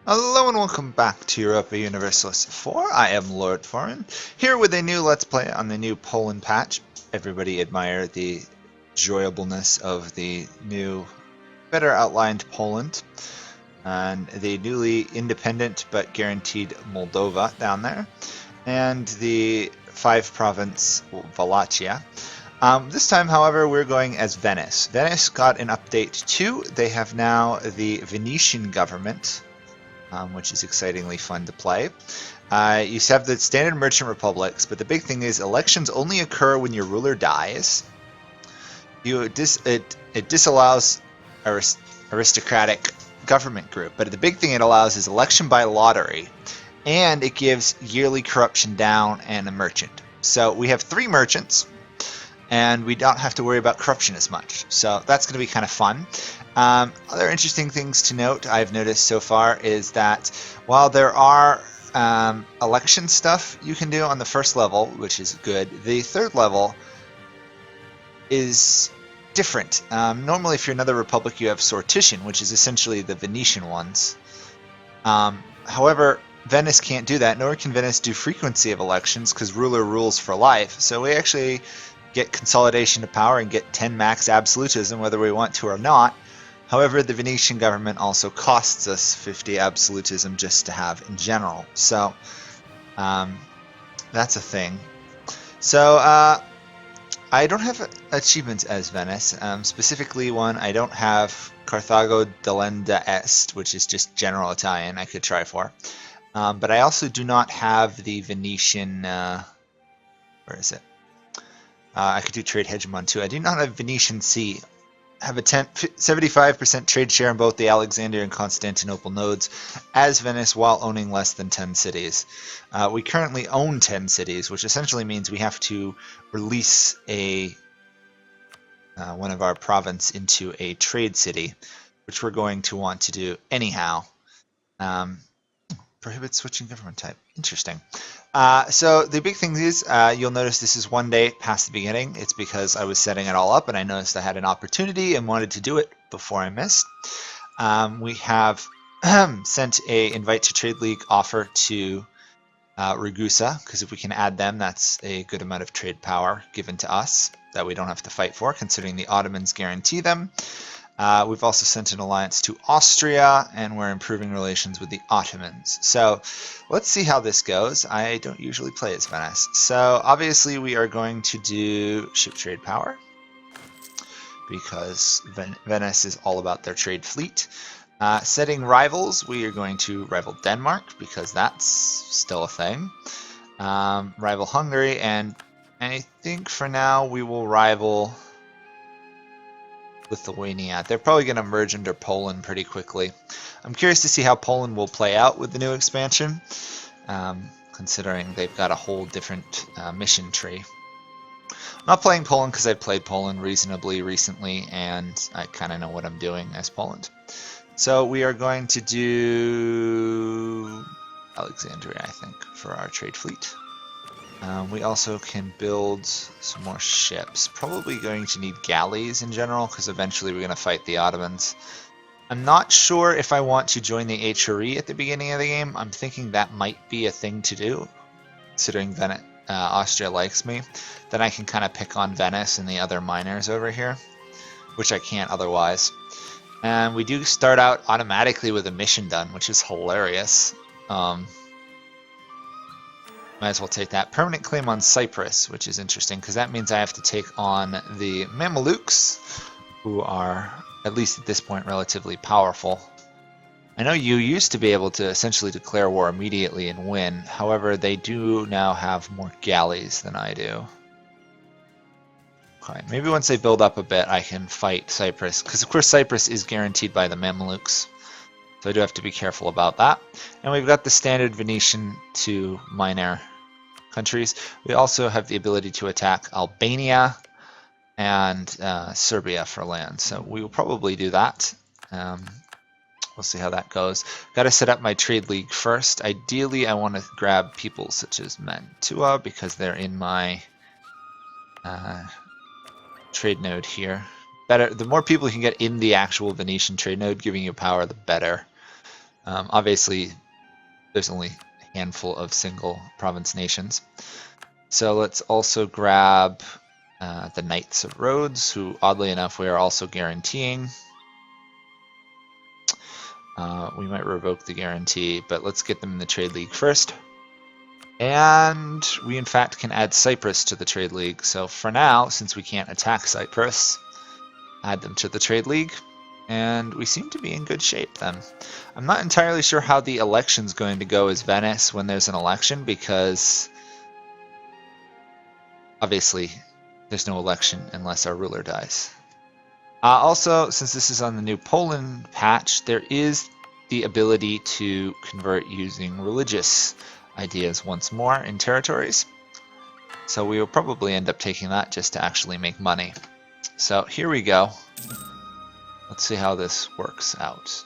Hello and welcome back to Europa Universalis 4. I am Lord Forwind, here with a new Let's Play on the new Poland patch. Everybody admire the enjoyableness of the new, better outlined Poland, and the newly independent but guaranteed Moldova down there, and the 5-province Wallachia. This time, however, we're going as Venice. Venice got an update too. They have now the Venetian government, which is excitingly fun to play. You have the standard merchant republics, but the big thing is elections only occur when your ruler dies. It disallows aristocratic government group, but the big thing it allows is election by lottery, and it gives yearly corruption down and a merchant. So we have 3 merchants, and we don't have to worry about corruption as much. So that's going to be kind of fun. Other interesting things to note I've noticed so far is that while there are election stuff you can do on the first level, which is good, the third level is different. Normally, if you're another republic, you have sortition, which is essentially the Venetian ones. However, Venice can't do that, nor can Venice do frequency of elections because ruler rules for life. So we actually get consolidation of power and get 10 max absolutism whether we want to or not. However, the Venetian government also costs us 50 absolutism just to have in general. So that's a thing. So I don't have achievements as Venice. Specifically one, I don't have Carthago delenda est, which is just general Italian I could try for. But I also do not have the Venetian, where is it? I could do trade hegemon too. I do not have Venetian Sea. I have a 75% trade share in both the Alexandria and Constantinople nodes as Venice while owning less than 10 cities. We currently own 10 cities, which essentially means we have to release one of our province into a trade city, which we're going to want to do anyhow. Prohibit switching government type. Interesting. So the big thing is, you'll notice this is one day past the beginning. It's because I was setting it all up and I noticed I had an opportunity and wanted to do it before I missed. We have sent a invite to trade league offer to Ragusa, because if we can add them, that's a good amount of trade power given to us that we don't have to fight for, considering the Ottomans guarantee them. We've also sent an alliance to Austria, and we're improving relations with the Ottomans. So let's see how this goes. I don't usually play as Venice. So obviously we are going to do ship trade power, because Venice is all about their trade fleet. Setting rivals, we are going to rival Denmark, because that's still a thing. Rival Hungary, and I think for now we will rival Lithuania. They're probably going to merge under Poland pretty quickly. I'm curious to see how Poland will play out with the new expansion, considering they've got a whole different mission tree. I'm not playing Poland because I played Poland reasonably recently, and I kind of know what I'm doing as Poland. So we are going to do Alexandria, I think, for our trade fleet. We also can build some more ships. Probably going to need galleys in general, because eventually we're going to fight the Ottomans. I'm not sure if I want to join the HRE at the beginning of the game. I'm thinking that might be a thing to do, considering Austria likes me. Then I can kind of pick on Venice and the other miners over here, which I can't otherwise. And we do start out automatically with a mission done, which is hilarious. Might as well take that. Permanent claim on Cyprus, which is interesting, because that means I have to take on the Mamelukes, who are, at least at this point, relatively powerful. I know you used to be able to essentially declare war immediately and win. However, they do now have more galleys than I do. Okay, maybe once they build up a bit, I can fight Cyprus, because of course Cyprus is guaranteed by the Mamelukes. So I do have to be careful about that. And we've got the standard Venetian to minor countries. We also have the ability to attack Albania and Serbia for land. So we will probably do that. We'll see how that goes. Got to set up my trade league first. Ideally, I want to grab people such as Mantua, because they're in my trade node here. The more people you can get in the actual Venetian trade node giving you power, the better. Obviously, there's only a handful of single province nations. So let's also grab the Knights of Rhodes, who oddly enough we are also guaranteeing. We might revoke the guarantee, but let's get them in the trade league first. And we in fact can add Cyprus to the trade league. So for now, since we can't attack Cyprus, add them to the trade league. And we seem to be in good shape then. I'm not entirely sure how the election's going to go as Venice when there's an election, because obviously there's no election unless our ruler dies. Also, since this is on the new Poland patch, there is the ability to convert using religious ideas once more in territories. So we will probably end up taking that just to actually make money. So here we go. Let's see how this works out.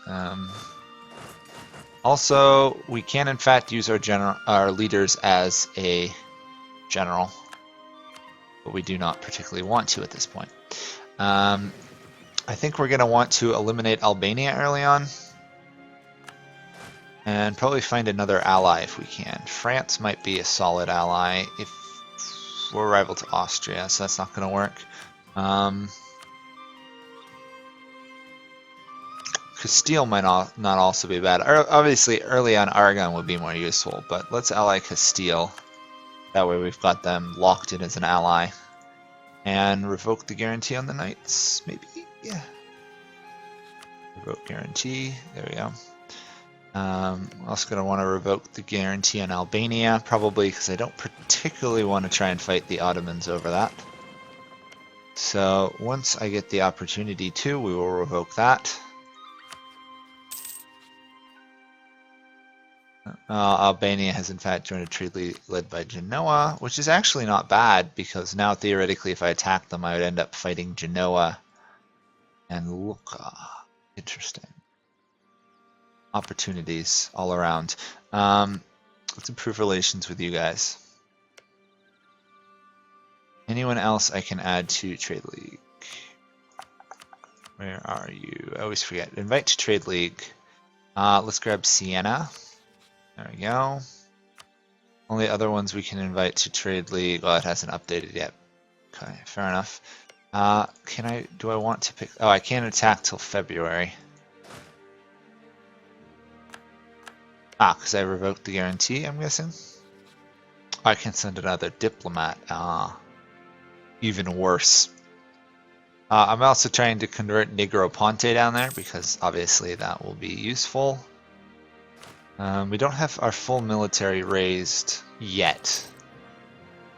Also, we can in fact use our leaders as a general, but we do not particularly want to at this point. I think we're going to want to eliminate Albania early on, and probably find another ally if we can. France might be a solid ally if we're rival to Austria, so that's not going to work. Castile might not also be bad. Obviously, early on Aragon would be more useful, but let's ally Castile. That way we've got them locked in as an ally. And revoke the guarantee on the Knights, maybe? Yeah. Revoke guarantee, there we go. I'm also going to want to revoke the guarantee on Albania, probably because I don't particularly want to try and fight the Ottomans over that. So once I get the opportunity to, we will revoke that. Albania has in fact joined a treaty led by Genoa, which is actually not bad, because now theoretically if I attack them I would end up fighting Genoa and Lucca. Interesting. Opportunities all around. Let's improve relations with you guys. Anyone else I can add to Trade League? Where are you? I always forget. Invite to Trade League. Let's grab Siena. There we go. Only other ones we can invite to Trade League. Well, it hasn't updated yet. Okay, fair enough. Do I want to pick... Oh, I can't attack till February. Because I revoked the guarantee, I'm guessing? I can send another diplomat. Even worse. I'm also trying to convert Negroponte down there, because obviously that will be useful. We don't have our full military raised yet,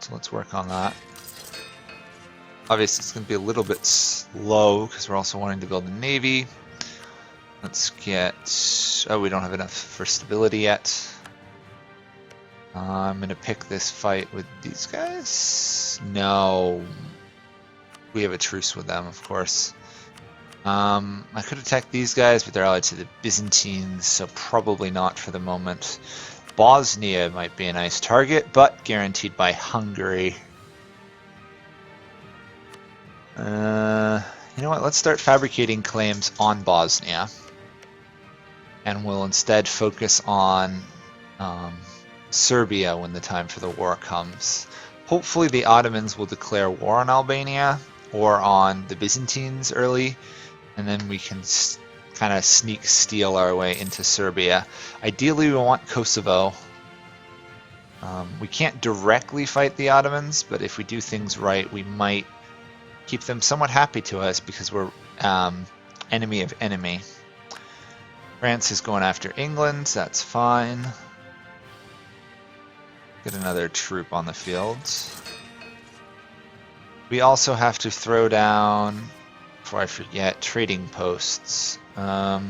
so let's work on that. Obviously it's going to be a little bit slow because we're also wanting to build a navy. Let's get... Oh, we don't have enough for stability yet. I'm going to pick this fight with these guys. No. We have a truce with them, of course. I could attack these guys, but they're allied to the Byzantines, so probably not for the moment. Bosnia might be a nice target, but guaranteed by Hungary. You know what, let's start fabricating claims on Bosnia. And we'll instead focus on Serbia when the time for the war comes. Hopefully the Ottomans will declare war on Albania or on the Byzantines early, and then we can kind of sneak steal our way into Serbia. Ideally we want Kosovo. We can't directly fight the Ottomans, but if we do things right we might keep them somewhat happy to us because we're enemy of enemy. France is going after England, that's fine. Get another troop on the field. We also have to throw down, before I forget, trading posts. I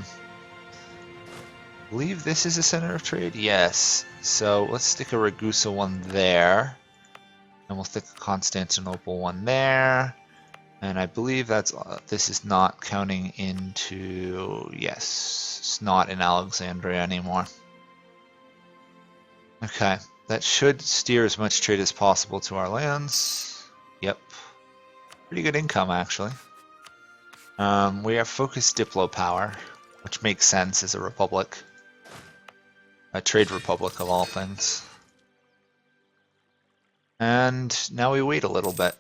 believe this is a center of trade? Yes. So let's stick a Ragusa one there. And we'll stick a Constantinople one there. And I believe that's this is not counting into... Yes, it's not in Alexandria anymore. Okay, that should steer as much trade as possible to our lands. Yep. Pretty good income, actually. We have focused Diplo power, which makes sense as a republic. A trade republic of all things. And now we wait a little bit.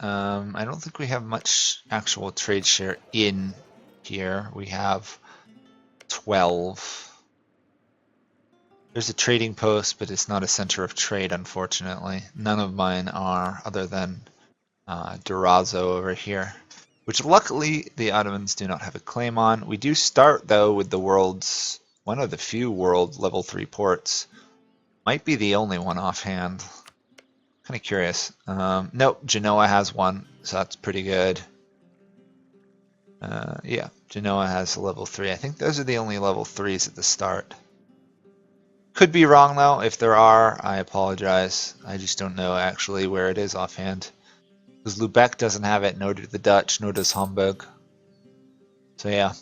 I don't think we have much actual trade share in here. We have 12. There's a trading post, but it's not a center of trade, unfortunately. None of mine are, other than Durazzo over here, which luckily the Ottomans do not have a claim on. We do start, though, with the world's, one of the few world level 3 ports. Might be the only one offhand. Kind of curious. Nope, Genoa has one, so that's pretty good. Yeah, Genoa has a level 3. I think those are the only level 3s at the start. Could be wrong, though. If there are, I apologize. I just don't know actually where it is offhand. Because Lubeck doesn't have it, nor do the Dutch, nor does Hamburg. So yeah.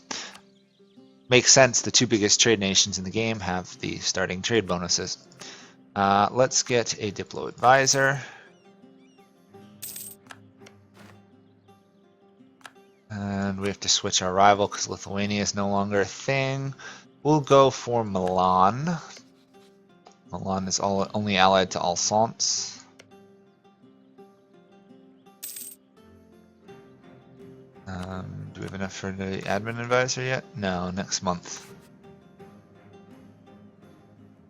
Makes sense, the two biggest trade nations in the game have the starting trade bonuses. Let's get a Diplo advisor. And we have to switch our rival because Lithuania is no longer a thing. We'll go for Milan. Milan is only allied to Alsace. Do we have enough for the admin advisor yet? No, next month.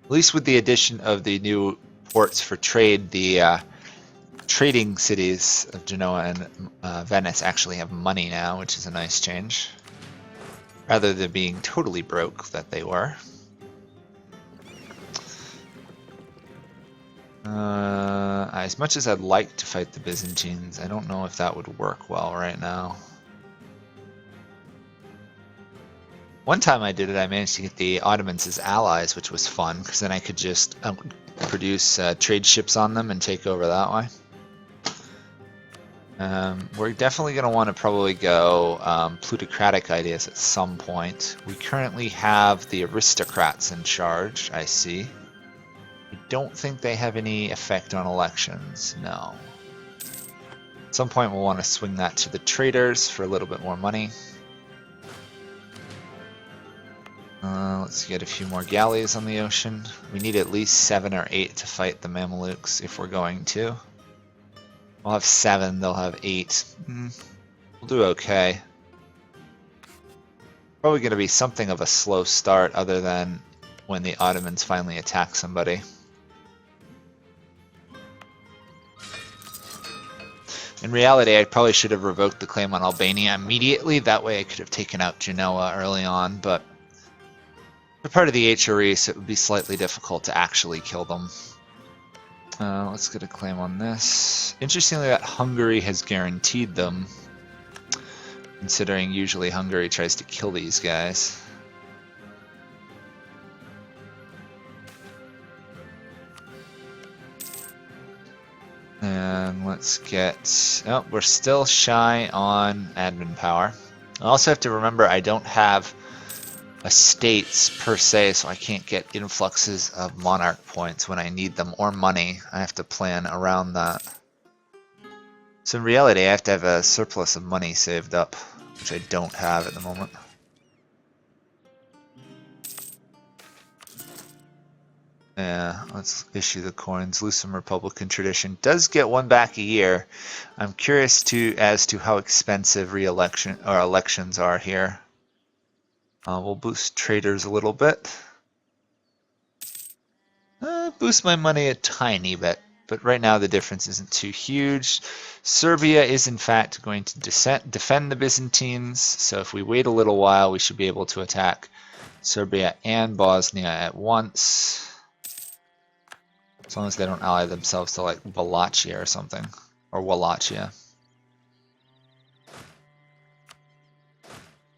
At least with the addition of the new ports for trade, the trading cities of Genoa and Venice actually have money now, which is a nice change. Rather than being totally broke that they were. As much as I'd like to fight the Byzantines, I don't know if that would work well right now. One time I did it, I managed to get the Ottomans as allies, which was fun, because then I could just produce trade ships on them and take over that way. We're definitely going to want to probably go plutocratic ideas at some point. We currently have the aristocrats in charge, I see. I don't think they have any effect on elections, no. At some point we'll want to swing that to the traders for a little bit more money. Let's get a few more galleys on the ocean. We need at least 7 or 8 to fight the Mamelukes if we're going to. We'll have 7, they'll have 8. We'll do okay. Probably going to be something of a slow start other than when the Ottomans finally attack somebody. In reality, I probably should have revoked the claim on Albania immediately. That way I could have taken out Genoa early on, but they're part of the HRE, so it would be slightly difficult to actually kill them. Let's get a claim on this. Interestingly, that Hungary has guaranteed them, considering usually Hungary tries to kill these guys. And let's get... Oh, we're still shy on admin power. I also have to remember I don't have estates per se, so I can't get influxes of monarch points when I need them, or money. I have to plan around that. So in reality, I have to have a surplus of money saved up, which I don't have at the moment. Yeah, let's issue the coins. Loosen Republican tradition. Does get one back a year. I'm curious as to how expensive elections are here. We'll boost traders a little bit. Boost my money a tiny bit, but right now the difference isn't too huge. Serbia is in fact going to defend the Byzantines, so if we wait a little while we should be able to attack Serbia and Bosnia at once. As long as they don't ally themselves to like Wallachia or something, or Wallachia.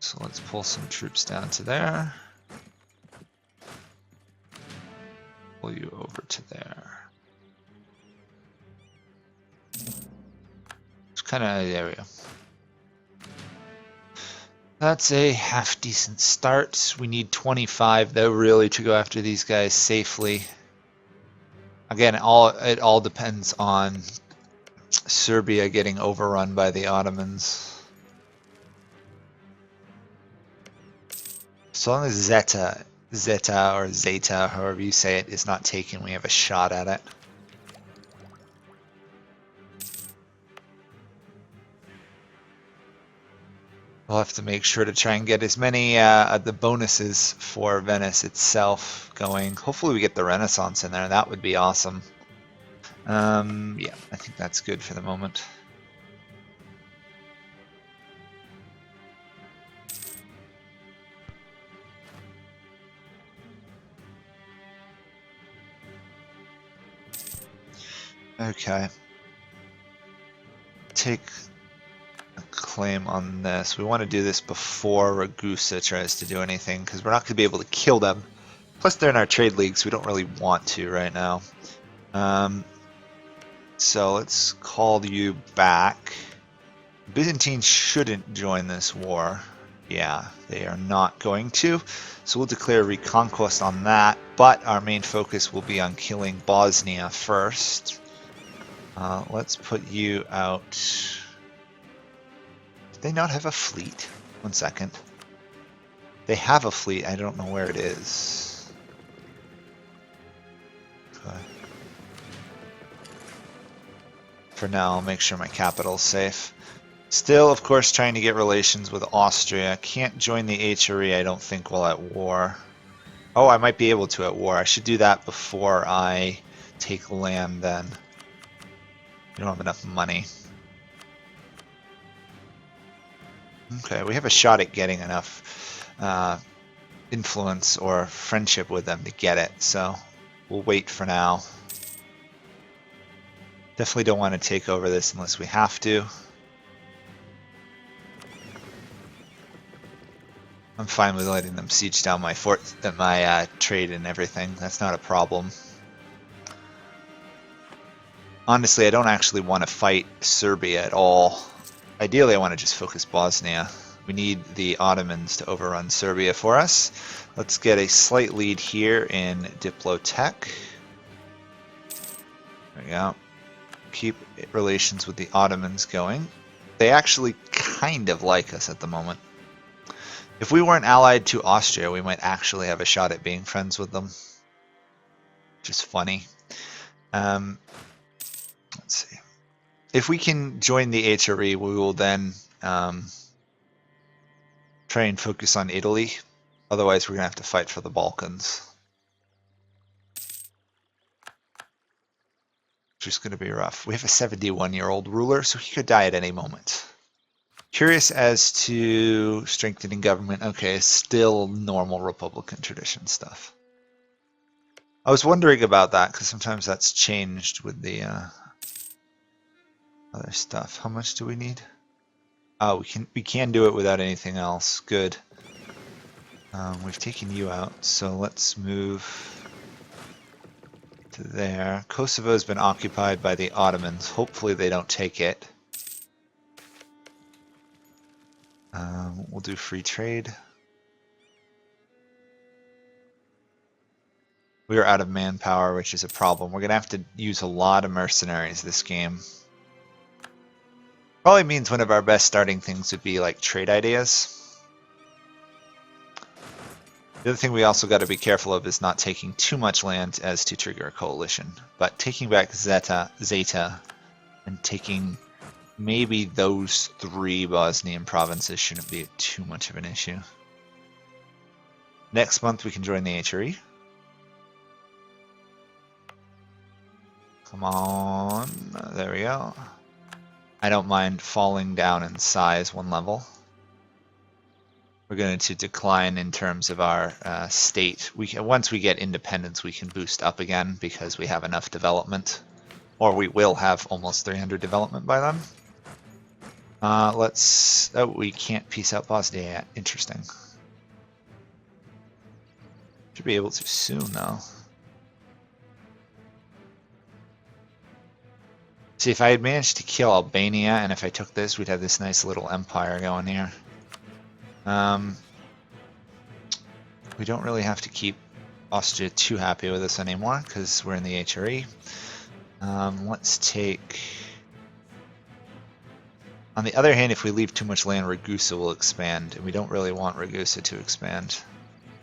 So let's pull some troops down to there. Pull you over to there. It's kind of, there we go. That's a half decent start. We need 25 though, really, to go after these guys safely. Again, it all depends on Serbia getting overrun by the Ottomans. So long as Zeta Zeta or Zeta, however you say it, is not taken, we have a shot at it. We'll have to make sure to try and get as many of the bonuses for Venice itself going. Hopefully we get the Renaissance in there. That would be awesome. Yeah, I think that's good for the moment. Okay. Take a claim on this. We want to do this before Ragusa tries to do anything, because we're not going to be able to kill them. Plus they're in our trade leagues. We don't really want to right now. So let's call you back. Byzantine shouldn't join this war. Yeah, they are not going to. So we'll declare reconquest on that, but our main focus will be on killing Bosnia first. Let's put you out. Do they not have a fleet? 1 second. They have a fleet, I don't know where it is. Okay. For now, I'll make sure my capital's safe. Still, of course, trying to get relations with Austria. Can't join the HRE, I don't think, while at war. Oh, I might be able to at war. I should do that before I take land then. We don't have enough money. Okay, we have a shot at getting enough influence or friendship with them to get it, so we'll wait for now. Definitely don't want to take over this unless we have to. I'm fine with letting them siege down my fort, my trade and everything. That's not a problem. Honestly, I don't actually want to fight Serbia at all. Ideally, I want to just focus Bosnia. We need the Ottomans to overrun Serbia for us. Let's get a slight lead here in Diplotech. There we go. Keep relations with the Ottomans going. They actually kind of like us at the moment. If we weren't allied to Austria, we might actually have a shot at being friends with them. Just funny. Let's see. If we can join the HRE, we will then try and focus on Italy. Otherwise, we're going to have to fight for the Balkans. Which is going to be rough. We have a 71-year-old ruler, so he could die at any moment. Curious as to strengthening government. Okay, still normal Republican tradition stuff. I was wondering about that because sometimes that's changed with the other stuff. How much do we need? Oh, we can do it without anything else. Good. We've taken you out, so let's move to there. Kosovo has been occupied by the Ottomans. Hopefully they don't take it. We'll do free trade. We are out of manpower, which is a problem. We're going to have to use a lot of mercenaries this game. Probably means one of our best starting things would be like trade ideas. The other thing we also got to be careful of is not taking too much land as to trigger a coalition. But taking back Zeta, and taking maybe those 3 Bosnian provinces shouldn't be too much of an issue. Next month we can join the HRE. Come on, there we go. I don't mind falling down in size 1 level. We're going to decline in terms of our state. Once we get independence, we can boost up again because we have enough development. Or we will have almost 300 development by then. Oh, we can't peace out Bosnia yet. Interesting. Should be able to soon, though. See, if I had managed to kill Albania, and if I took this, we'd have this nice little empire going here. We don't really have to keep Austria too happy with us anymore, because we're in the HRE. Let's take... On the other hand, if we leave too much land, Ragusa will expand, and we don't really want Ragusa to expand.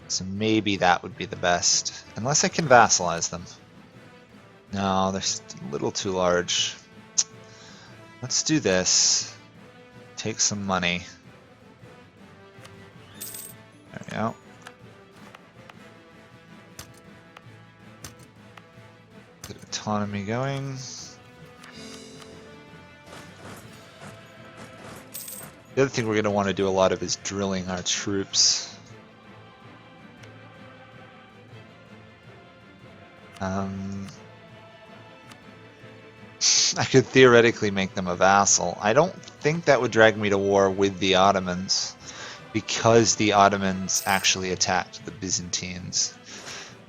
So maybe that would be the best. Unless I can vassalize them. No, they're a little too large. Let's do this. Take some money. There we go. Get autonomy going. The other thing we're going to want to do a lot of is drilling our troops. I could theoretically make them a vassal. I don't think that would drag me to war with the Ottomans, because the Ottomans actually attacked the Byzantines.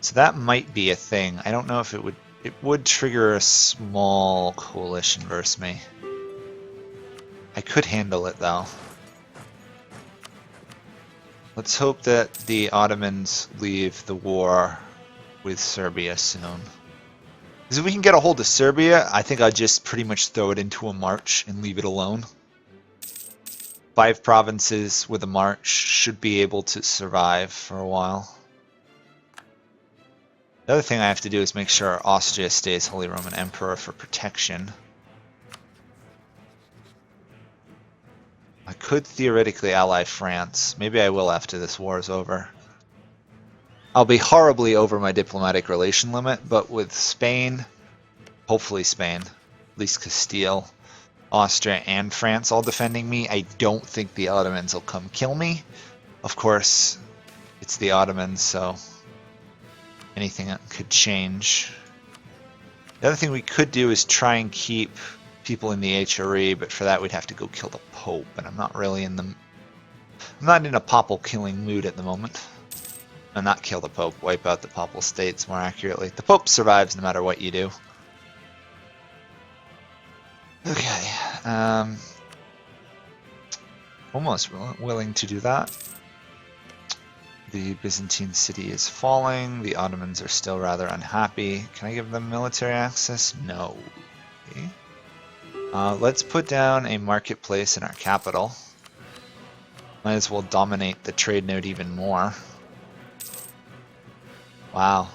So that might be a thing. I don't know if it would trigger a small coalition versus me. I could handle it though. Let's hope that the Ottomans leave the war with Serbia soon. Because if we can get a hold of Serbia, I think I'd just pretty much throw it into a march and leave it alone. 5 provinces with a march should be able to survive for a while. The other thing I have to do is make sure Austria stays Holy Roman Emperor for protection. I could theoretically ally France. Maybe I will after this war is over. I'll be horribly over my diplomatic relation limit, but with Spain, hopefully Spain, at least Castile, Austria, and France all defending me, I don't think the Ottomans will come kill me. Of course, it's the Ottomans, so anything could change. The other thing we could do is try and keep people in the HRE, but for that we'd have to go kill the Pope, and I'm not really I'm not in a papal killing mood at the moment. No, not kill the Pope, wipe out the Papal States more accurately. The Pope survives no matter what you do. Okay, almost willing to do that. The Byzantine city is falling. The Ottomans are still rather unhappy. Can I give them military access? No. Okay. Let's put down a marketplace in our capital. Might as well dominate the trade node even more. Wow.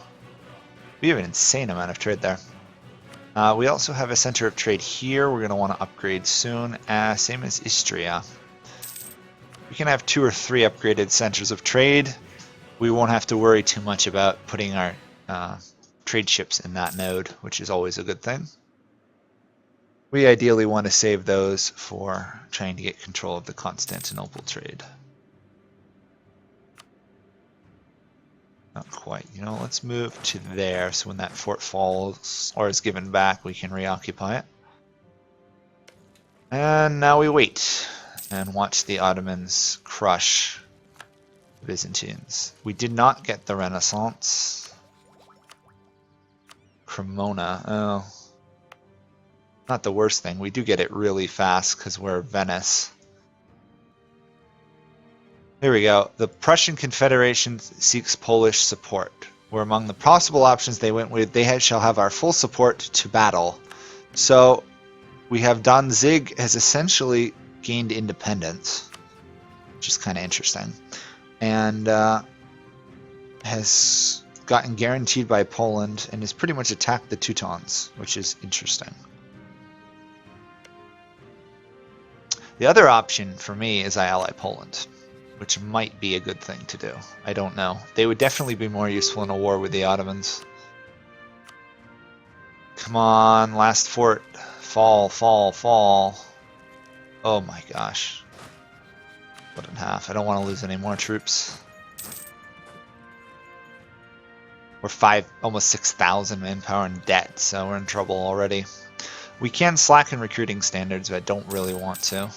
We have an insane amount of trade there. We also have a center of trade here. We're going to want to upgrade soon. Same as Istria. We can have 2 or 3 upgraded centers of trade. We won't have to worry too much about putting our trade ships in that node, which is always a good thing. We ideally want to save those for trying to get control of the Constantinople trade. Not quite. You know, let's move to there, so when that fort falls or is given back, we can reoccupy it. And now we wait and watch the Ottomans crush the Byzantines. We did not get the Renaissance. Cremona, oh. Not the worst thing. We do get it really fast because we're Venice. There we go. The Prussian Confederation seeks Polish support. We're among the possible options they went with. They shall have our full support to battle. So we have Danzig has essentially gained independence, which is kind of interesting, and has gotten guaranteed by Poland and has pretty much attacked the Teutons, which is interesting. The other option for me is I ally Poland, which might be a good thing to do. I don't know. They would definitely be more useful in a war with the Ottomans. Come on, last fort. Fall, fall, fall. Oh my gosh. Split in half. I don't want to lose any more troops. We're almost 6,000 manpower in debt, so we're in trouble already. We can slacken recruiting standards, but I don't really want to.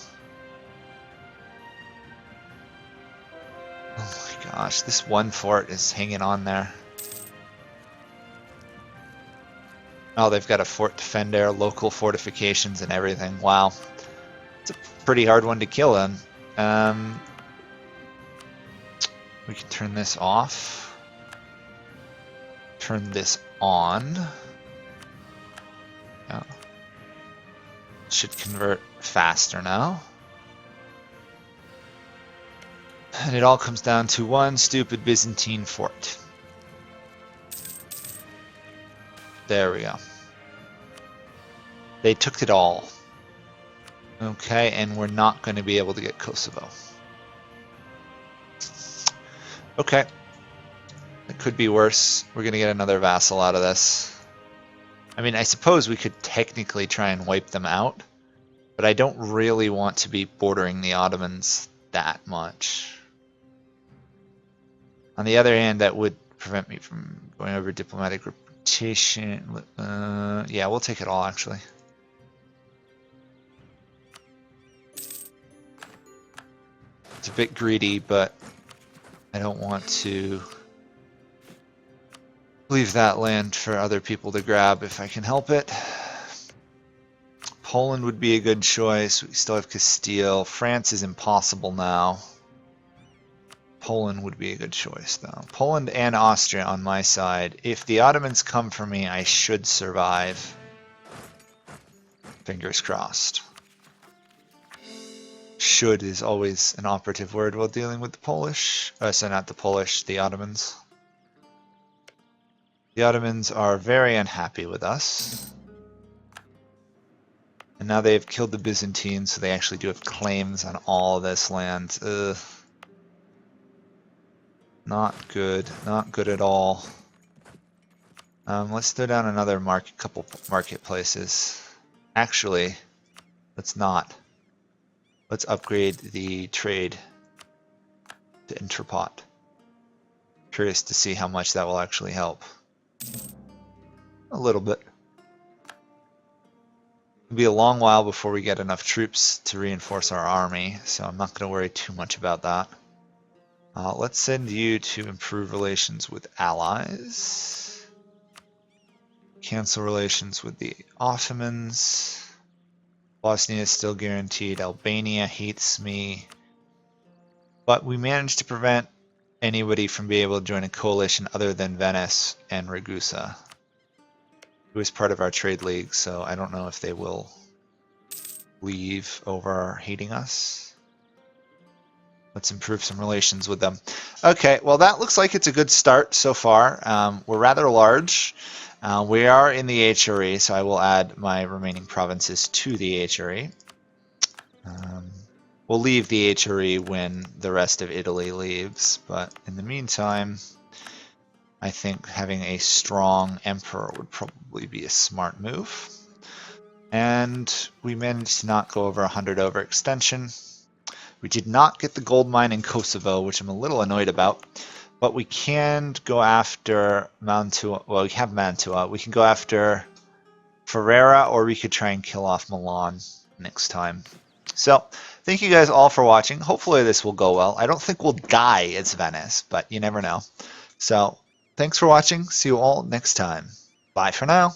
Oh my gosh, this one fort is hanging on there. Oh, they've got a fort defender, local fortifications, and everything. Wow. It's a pretty hard one to kill them. We can turn this off. Turn this on. Yeah. Should convert faster now. And it all comes down to one stupid Byzantine fort. There we go. They took it all. Okay, and we're not going to be able to get Kosovo. Okay. It could be worse. We're going to get another vassal out of this. I mean, I suppose we could technically try and wipe them out, but I don't really want to be bordering the Ottomans that much. On the other hand, that would prevent me from going over diplomatic reputation. Yeah, we'll take it all, actually. It's a bit greedy, but I don't want to leave that land for other people to grab if I can help it. Poland would be a good choice. We still have Castile. France is impossible now. Poland would be a good choice, though. Poland and Austria on my side. If the Ottomans come for me, I should survive. Fingers crossed. Should is always an operative word while dealing with the Polish. So not the Polish, the Ottomans. The Ottomans are very unhappy with us. And now they've killed the Byzantines, so they actually do have claims on all this land. Ugh. Not good. Not good at all. Let's throw down another couple marketplaces. Actually, let's not. Let's upgrade the trade to Interpot. Curious to see how much that will actually help. A little bit. It'll be a long while before we get enough troops to reinforce our army, so I'm not going to worry too much about that. Let's send you to improve relations with allies. Cancel relations with the Ottomans. Bosnia is still guaranteed. Albania hates me. But we managed to prevent anybody from being able to join a coalition other than Venice and Ragusa. It was part of our trade league, so I don't know if they will leave over hating us. Let's improve some relations with them. Okay, well that looks like it's a good start so far. We're rather large. We are in the HRE, so I will add my remaining provinces to the HRE. We'll leave the HRE when the rest of Italy leaves, but in the meantime, I think having a strong emperor would probably be a smart move. And we managed to not go over 100 overextension. We did not get the gold mine in Kosovo, which I'm a little annoyed about, but we can go after Mantua. Well, we have Mantua. We can go after Ferrara, or we could try and kill off Milan next time. So, thank you guys all for watching. Hopefully this will go well. I don't think we'll die as Venice, but you never know. So, thanks for watching. See you all next time. Bye for now.